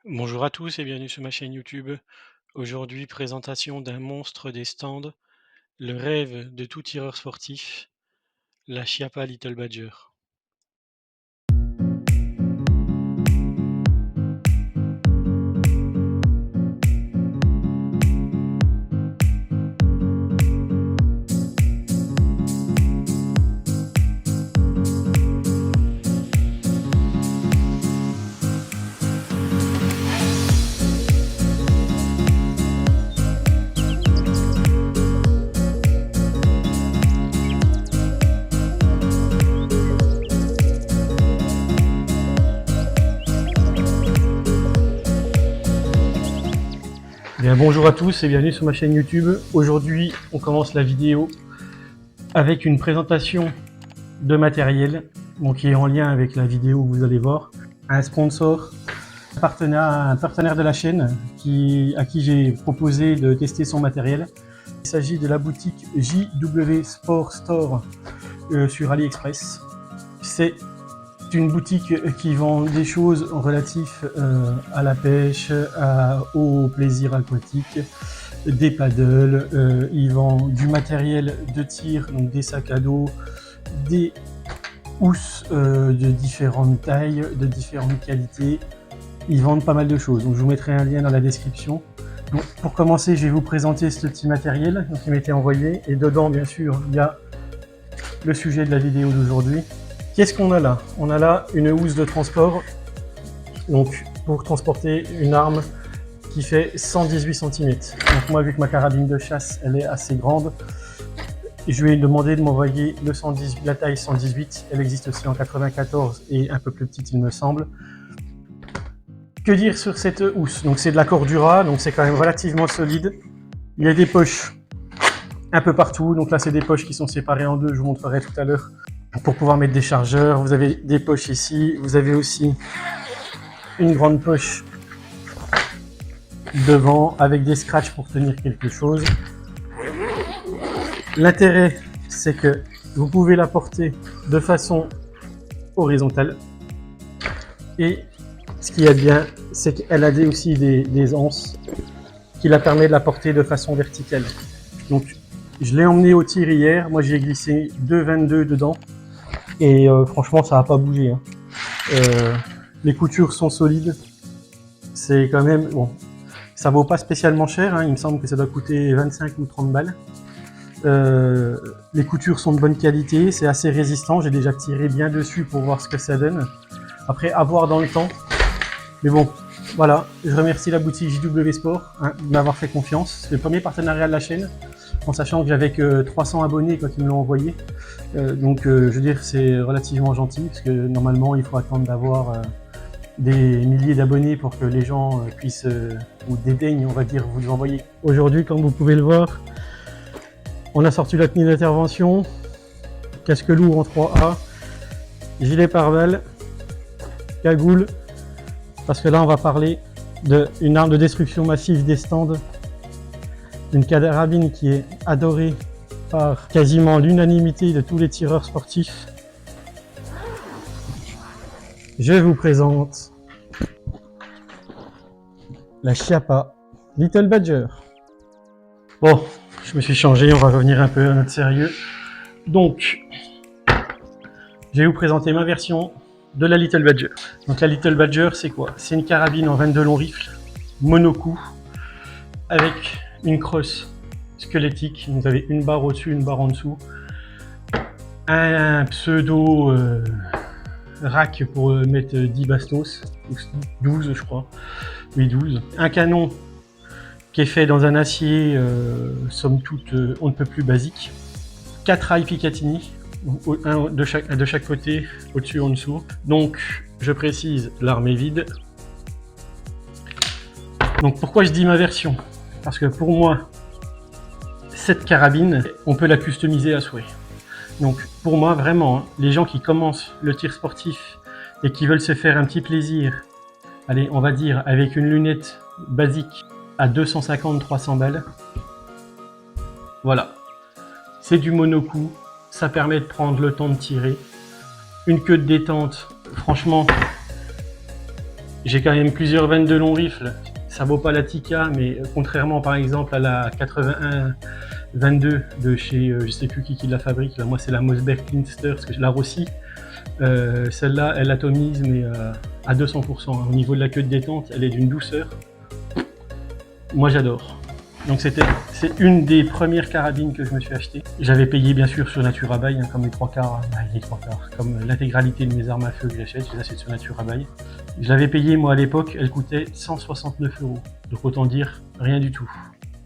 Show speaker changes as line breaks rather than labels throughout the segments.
Bonjour à tous et bienvenue sur ma chaîne YouTube. Aujourd'hui, présentation d'un monstre des stands, le rêve de tout tireur sportif, la Chiappa Little Badger. Bien, bonjour à tous et bienvenue sur ma chaîne YouTube. Aujourd'hui, on commence la vidéo avec une présentation de matériel, donc qui est en lien avec la vidéo que vous allez voir. Un sponsor, un partenaire de la chaîne à qui j'ai proposé de tester son matériel. Il s'agit de la boutique JW Sport Store sur AliExpress. C'est une boutique qui vend des choses relatives à la pêche, au plaisir aquatique, des paddles, ils vendent du matériel de tir, donc des sacs à dos, des housses de différentes tailles, de différentes qualités. Ils vendent pas mal de choses, donc je vous mettrai un lien dans la description. Donc, pour commencer, je vais vous présenter ce petit matériel qui m'a été envoyé, et dedans, bien sûr, il y a le sujet de la vidéo d'aujourd'hui. Qu'est-ce qu'on a là? On a là une housse de transport, donc pour transporter une arme qui fait 118 cm. Donc moi, vu que ma carabine de chasse, elle est assez grande, je lui ai demandé de m'envoyer la taille 118. Elle existe aussi en 94 et un peu plus petite, il me semble. Que dire sur cette housse? Donc c'est de la Cordura, donc c'est quand même relativement solide. Il y a des poches un peu partout. Donc là, c'est des poches qui sont séparées en deux, je vous montrerai tout à l'heure, pour pouvoir mettre des chargeurs. Vous avez des poches ici, vous avez aussi une grande poche devant avec des scratchs pour tenir quelque chose. L'intérêt, c'est que vous pouvez la porter de façon horizontale, et ce qui est bien, c'est qu'elle a aussi des anses qui la permettent de la porter de façon verticale. Donc je l'ai emmené au tir hier, moi j'ai glissé 2,22 dedans, et franchement ça n'a pas bougé, hein. Les coutures sont solides, c'est quand même, bon, ça vaut pas spécialement cher, hein. Il me semble que ça doit coûter 25 ou 30 balles. Les coutures sont de bonne qualité, c'est assez résistant, j'ai déjà tiré bien dessus pour voir ce que ça donne. Après, à voir dans le temps. Mais bon, voilà, je remercie la boutique JW Sport de m'avoir fait confiance. C'est le premier partenariat de la chaîne, en sachant que j'avais que 300 abonnés quand ils me l'ont envoyé. Donc je veux dire, c'est relativement gentil, parce que normalement il faut attendre d'avoir des milliers d'abonnés pour que les gens puissent, ou dédaignent, on va dire, vous les envoyer. Aujourd'hui, comme vous pouvez le voir, on a sorti la tenue d'intervention, casque lourd en 3A, gilet pare-balles, cagoule, parce que là on va parler d'une arme de destruction massive des stands, une carabine qui est adorée par quasiment l'unanimité de tous les tireurs sportifs. Je vous présente la Chiappa Little Badger. Bon, je me suis changé, on va revenir un peu à notre sérieux. Donc, je vais vous présenter ma version de la Little Badger. Donc la Little Badger, c'est quoi? C'est une carabine en 22 long rifle, monocoup, avec une crosse squelettique. Vous avez une barre au-dessus, une barre en dessous. Un pseudo rack pour mettre 10 bastos, 12 je crois. Oui, 12. Un canon qui est fait dans un acier, somme toute, on ne peut plus basique. 4 rails Picatinny, un de chaque côté, au-dessus, en dessous. Donc, je précise, l'arme est vide. Donc, pourquoi je dis ma version? Parce que pour moi, cette carabine, on peut la customiser à souhait. Donc, pour moi, vraiment, hein, les gens qui commencent le tir sportif et qui veulent se faire un petit plaisir, allez, on va dire, avec une lunette basique à 250-300 balles, voilà. C'est du monocoup, ça permet de prendre le temps de tirer. Une queue de détente, franchement, J'ai quand même plusieurs 22 long rifles. Ça vaut pas la Tikka, mais contrairement par exemple à la 81-22 de chez, je sais plus qui la fabrique, là, moi c'est la Mossberg Pinster, parce que je la Rossi. Celle-là, elle atomise, mais à 200%. Au niveau de la queue de détente, elle est d'une douceur. Moi j'adore. Donc c'est une des premières carabines que je me suis acheté. J'avais payé bien sûr sur Naturabuy, hein, comme les trois quarts, comme l'intégralité de mes armes à feu que j'achète, je les achète sur Naturabuy. Je l'avais payé moi à l'époque, elle coûtait 169 €. Donc autant dire rien du tout.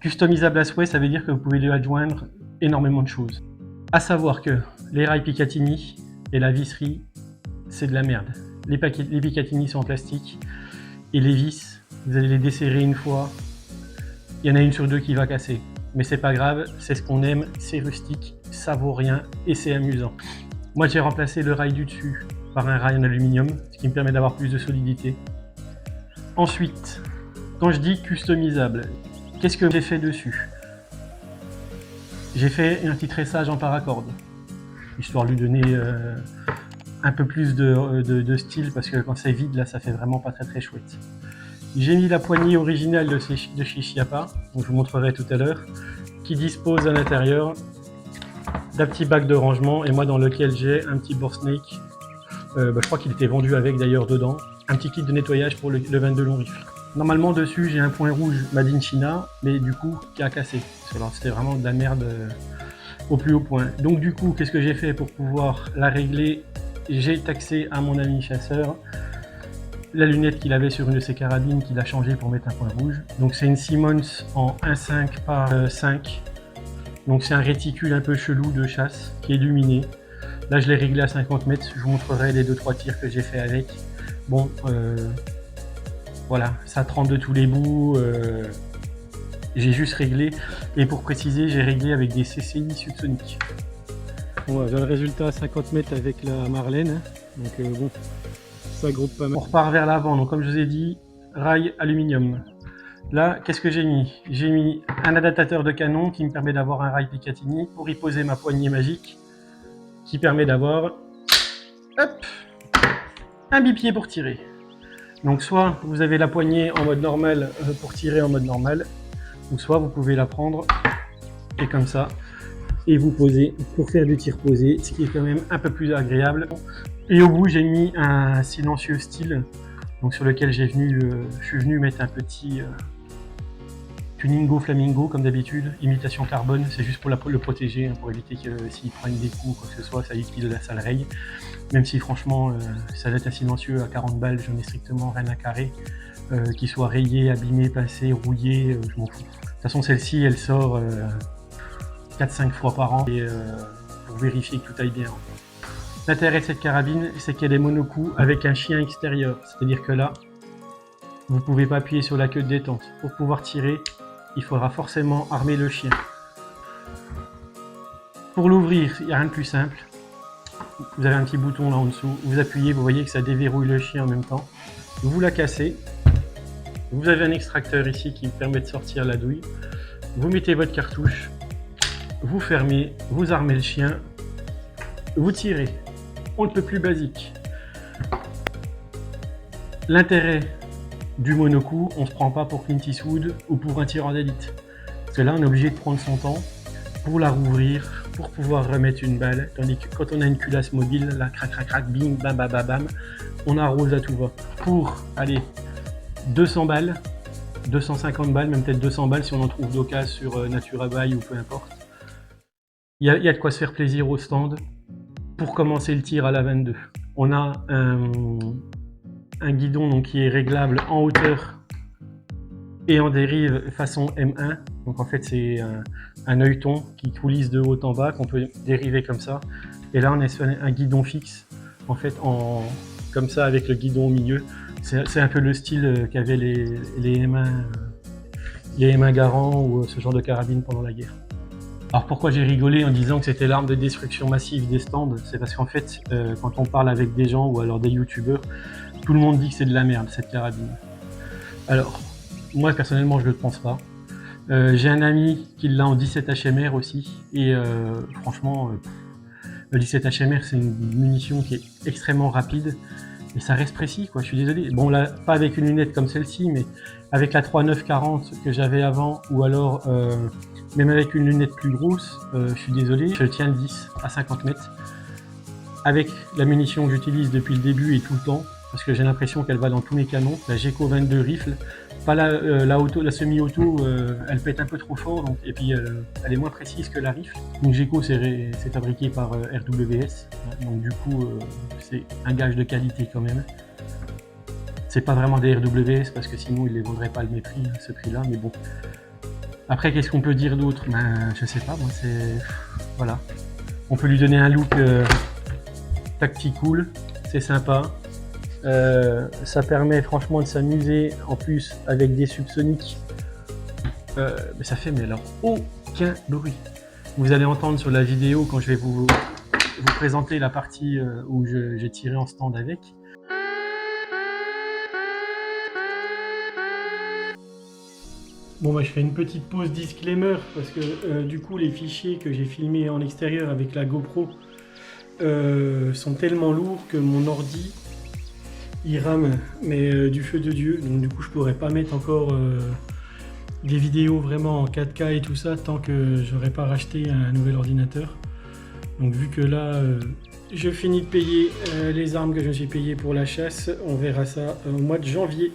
Customisable à souhait, ça veut dire que vous pouvez lui adjoindre énormément de choses. À savoir que les rails Picatinny et la visserie, c'est de la merde. Les Picatinny sont en plastique et les vis, vous allez les desserrer une fois, il y en a une sur deux qui va casser. Mais c'est pas grave, c'est ce qu'on aime, c'est rustique, ça vaut rien et c'est amusant. Moi j'ai remplacé le rail du dessus par un rail en aluminium, ce qui me permet d'avoir plus de solidité. Ensuite, quand je dis customisable, qu'est-ce que j'ai fait dessus? J'ai fait un petit tressage en paracorde, histoire de lui donner un peu plus de style, parce que quand c'est vide là ça fait vraiment pas très chouette. J'ai mis la poignée originale de chez Chiappa, dont je vous montrerai tout à l'heure, qui dispose à l'intérieur d'un petit bac de rangement, et moi dans lequel j'ai un petit bore snake, je crois qu'il était vendu avec d'ailleurs dedans, un petit kit de nettoyage pour le 22 long rifle. Normalement dessus j'ai un point rouge Made in China, mais du coup qui a cassé, c'était vraiment de la merde au plus haut point. Donc du coup qu'est-ce que j'ai fait pour pouvoir la régler? J'ai taxé à mon ami chasseur la lunette qu'il avait sur une de ses carabines qu'il a changé pour mettre un point rouge. Donc c'est une Simmons en 1.5 par 5. Donc c'est un réticule un peu chelou de chasse qui est illuminé. Là je l'ai réglé à 50 mètres, je vous montrerai les 2-3 tirs que j'ai fait avec. Bon, voilà, ça trempe de tous les bouts. J'ai juste réglé, et pour préciser, j'ai réglé avec des CCI subsoniques. Bon, j'ai le résultat à 50 mètres avec la Marlène, donc bon, ça groupe pas mal. On repart vers l'avant, donc comme je vous ai dit, rail aluminium. Là, qu'est-ce que j'ai mis? J'ai mis un adaptateur de canon qui me permet d'avoir un rail Picatinny pour y poser ma poignée magique, qui permet d'avoir un bipied pour tirer. Donc soit vous avez la poignée en mode normal pour tirer en mode normal, ou soit vous pouvez la prendre et comme ça, et vous poser pour faire du tir posé, ce qui est quand même un peu plus agréable. Et au bout j'ai mis un silencieux style, donc sur lequel je suis venu mettre un petit tuningo flamingo comme d'habitude, imitation carbone, c'est juste pour le protéger, hein, pour éviter que s'il prenne des coups ou quoi que ce soit, ça le raye. Même si franchement ça va être un silencieux à 40 balles, je n'ai strictement rien à carrer. Qu'il soit rayé, abîmé, pincé, rouillé, je m'en fous. De toute façon celle-ci elle sort 4-5 fois par an et pour vérifier que tout aille bien. L'intérêt de cette carabine, c'est qu'elle est monocoup avec un chien extérieur, c'est-à-dire que là, vous ne pouvez pas appuyer sur la queue de détente. Pour pouvoir tirer, il faudra forcément armer le chien. Pour l'ouvrir, il n'y a rien de plus simple. Vous avez un petit bouton là en dessous, vous appuyez, vous voyez que ça déverrouille le chien en même temps. Vous la cassez. Vous avez un extracteur ici qui permet de sortir la douille. Vous mettez votre cartouche, vous fermez, vous armez le chien, vous tirez. On ne peut plus basique. L'intérêt du monocoup, on ne se prend pas pour Clint Eastwood ou pour un tireur d'élite. Parce que là, on est obligé de prendre son temps pour la rouvrir, pour pouvoir remettre une balle. Tandis que quand on a une culasse mobile, là, crac, crac, crac, bing, bam, bam, bam, bam, on arrose à tout va. Pour, allez, 200 balles, 250 balles, même peut-être 200 balles si on en trouve d'occasion sur Naturabuy ou peu importe. Il y a de quoi se faire plaisir au stand pour commencer le tir à la 22. On a un guidon donc, qui est réglable en hauteur et en dérive façon M1. Donc en fait c'est un œilleton qui coulisse de haut en bas qu'on peut dériver comme ça. Et là on est sur un guidon fixe en fait comme ça avec le guidon au milieu. C'est un peu le style qu'avaient les M1 Garand ou ce genre de carabine pendant la guerre. Alors pourquoi j'ai rigolé en disant que c'était l'arme de destruction massive des stands? C'est parce qu'en fait, quand on parle avec des gens ou alors des youtubeurs, tout le monde dit que c'est de la merde cette carabine. Alors, moi personnellement je ne le pense pas. J'ai un ami qui l'a en 17 HMR aussi, et franchement, le 17 HMR c'est une munition qui est extrêmement rapide, Et ça reste précis, quoi, je suis désolé. Bon, là, pas avec une lunette comme celle-ci, mais avec la 3940 que j'avais avant, ou alors même avec une lunette plus grosse, je suis désolé, je tiens le 10 à 50 mètres. Avec la munition que j'utilise depuis le début et tout le temps, parce que j'ai l'impression qu'elle va dans tous mes canons, la Geco 22 rifle, pas la semi-auto, elle pète un peu trop fort, donc, et puis elle est moins précise que la rifle. Donc Geco c'est fabriqué par RWS, donc du coup c'est un gage de qualité quand même. C'est pas vraiment des RWS parce que sinon ils les vendraient pas le mépris, ce prix-là, mais bon. Après qu'est-ce qu'on peut dire d'autre? Ben je sais pas, moi c'est... Voilà. On peut lui donner un look tactical, c'est sympa. Ça permet franchement de s'amuser en plus avec des subsoniques. Mais ça fait mais alors aucun bruit. Vous allez entendre sur la vidéo quand je vais vous présenter la partie où j'ai tiré en stand avec. Bon bah je fais une petite pause disclaimer parce que du coup les fichiers que j'ai filmés en extérieur avec la GoPro sont tellement lourds que mon ordi il rame, mais du feu de Dieu, donc du coup je pourrais pas mettre encore des vidéos vraiment en 4K et tout ça tant que j'aurais pas racheté un nouvel ordinateur. Donc vu que là je finis de payer les armes que je me suis payé pour la chasse, on verra ça au mois de janvier.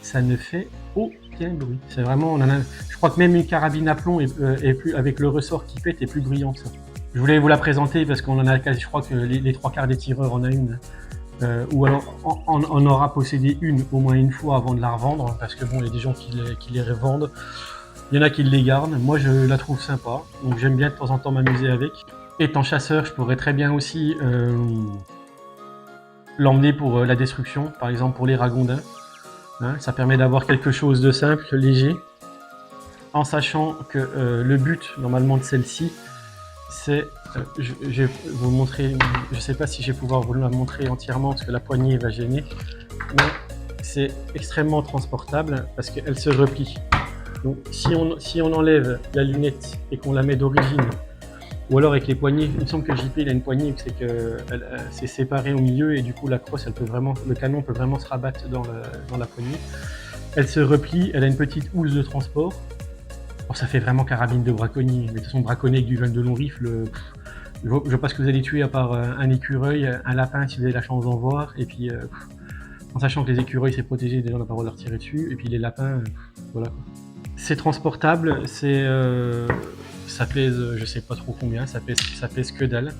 Ça ne fait aucun bruit, c'est vraiment, je crois que même une carabine à plomb est plus, avec le ressort qui pète, est plus brillante. Je voulais vous la présenter parce qu'on en a, je crois que les trois quarts des tireurs en a une. Ou alors on aura possédé une au moins une fois avant de la revendre, parce que bon, il y a des gens qui les revendent, il y en a qui les gardent. Moi je la trouve sympa, donc j'aime bien de temps en temps m'amuser avec. Étant chasseur, je pourrais très bien aussi l'emmener pour la destruction, par exemple pour les ragondins. Hein, ça permet d'avoir quelque chose de simple, léger, en sachant que le but normalement de celle-ci, c'est, je vais vous montrer, je ne sais pas si je vais pouvoir vous la montrer entièrement parce que la poignée va gêner, mais c'est extrêmement transportable parce qu'elle se replie. Donc si on enlève la lunette et qu'on la met d'origine, ou alors avec les poignées, il me semble que JP il a une poignée, c'est que c'est séparé au milieu et du coup la crosse, elle peut vraiment, le canon peut vraiment se rabattre dans la poignée. Elle se replie, elle a une petite housse de transport. Bon, ça fait vraiment carabine de braconnier, mais de toute façon braconner avec du 22 long rifle, je vois pas ce que vous allez tuer à part un écureuil, un lapin si vous avez la chance d'en voir, et puis en sachant que les écureuils c'est protégé, déjà on n'a pas le droit de leur tirer dessus, et puis les lapins, voilà quoi. C'est transportable, ça pèse je sais pas trop combien, ça pèse que dalle,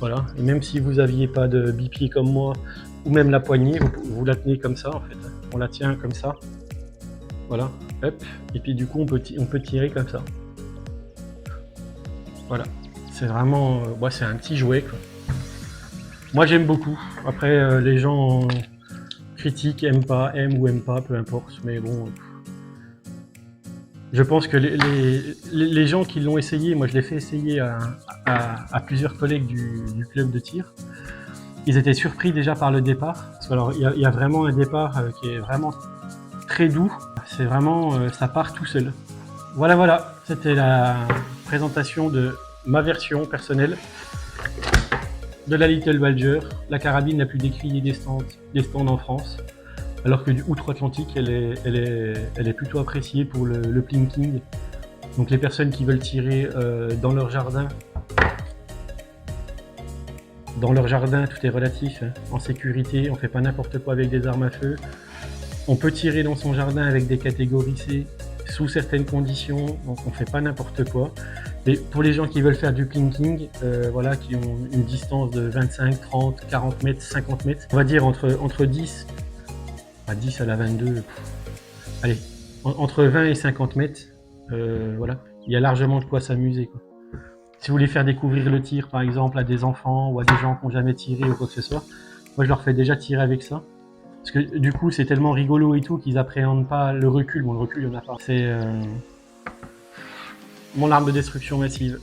voilà. Et même si vous aviez pas de bipied comme moi, ou même la poignée, vous la tenez comme ça en fait, on la tient comme ça. Voilà, hop, et puis du coup on peut tirer comme ça. Voilà, c'est vraiment, ouais, c'est un petit jouet quoi. Moi j'aime beaucoup. Après les gens critiquent, aiment ou aiment pas, peu importe. Mais bon, je pense que les gens qui l'ont essayé, moi je l'ai fait essayer à plusieurs collègues du club de tir. Ils étaient surpris déjà par le départ. Parce que alors il y a vraiment un départ qui est vraiment très doux. C'est vraiment, ça part tout seul. Voilà, c'était la présentation de ma version personnelle de la Little Badger, la carabine la plus décriée des stands en France, alors que du outre-Atlantique, elle est plutôt appréciée pour le plinking. Donc les personnes qui veulent tirer dans leur jardin, tout est relatif, hein, en sécurité, on fait pas n'importe quoi avec des armes à feu. On peut tirer dans son jardin avec des catégories C, sous certaines conditions, donc on fait pas n'importe quoi. Mais pour les gens qui veulent faire du plinking, voilà, qui ont une distance de 25, 30, 40 mètres, 50 mètres, on va dire entre 10, à 10 à la 22, allez, entre 20 et 50 mètres, voilà, il y a largement de quoi s'amuser, quoi. Si vous voulez faire découvrir le tir, par exemple, à des enfants ou à des gens qui n'ont jamais tiré ou quoi que ce soit, moi je leur fais déjà tirer avec ça. Parce que du coup, c'est tellement rigolo et tout qu'ils appréhendent pas le recul. Bon, le recul, il n'y en a pas. C'est mon arme de destruction massive.